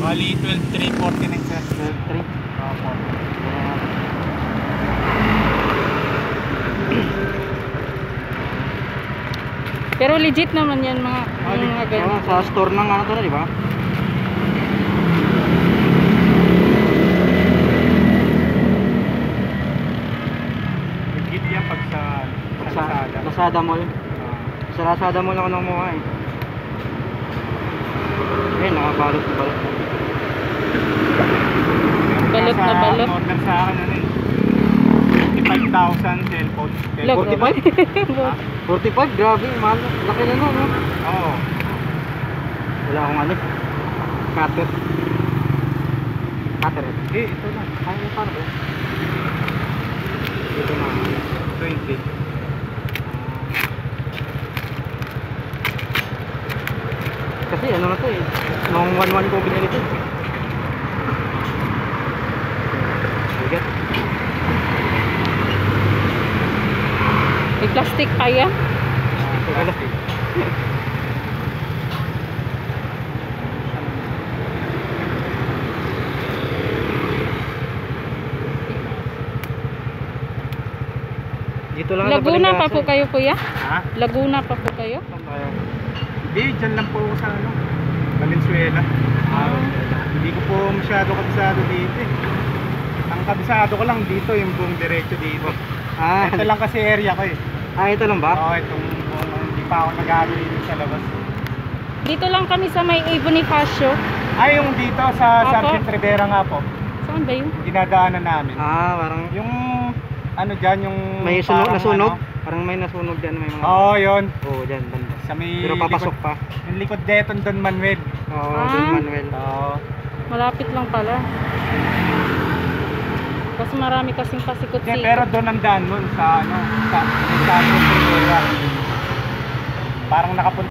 Bali, 12,349 sir. 12.3. Opo. Pero legit naman yan mga, yung mga ganyan. Sa store ng ano to na, di ba? Legit yan pag sa Lazada. Lazada Mall. Sa Lazada Mall ako namuha eh. Ayun, nakabalot na balot. Balot na balot. Order sa akin ano eh. 55,000 cellphone. Lag, 45? 45? Grabe, mahal. Laki na no? Oo. Wala akong ano. Cutter. Cutter eh. Ito na. Ay, paano ba? Ito na. 20. Kasi ano na to eh. Nung 1-1 ko binili ito. Bigat. May plastic pa yan. Plastic. Dito lang Laguna pa po kayo kuya? Ha? Laguna pa po kayo? Hindi, dyan lang po sa ano, Valenzuela. Hindi ko po masyado kabisado dito eh. Ang kabisado ko lang dito, yung buong diretso dito. Ito lang kasi area ko eh. Ito lang ba? Oo, itong hindi pa ako nag-aaral dito sa labas. Dito lang kami sa may Bonifacio. Ay, yung dito sa Opo. Sargent Rivera nga po. Saan ba yun? Dinadaanan namin. Parang Yung ano dyan, yung may sunog, parang nasunog. ano. Parang may nasunog dyan, may mga. Oo, yun. Oo, dyan banda. Sa may Pero papasok pa. Yung likod deton Don Manuel. Oo, Ah. Don Manuel. Oo. Malapit lang pala. Kasi marami kasing pasikot Hindi, pero doon ang daan nun sa ano, sa Sargent Rivera. Parang nakapunta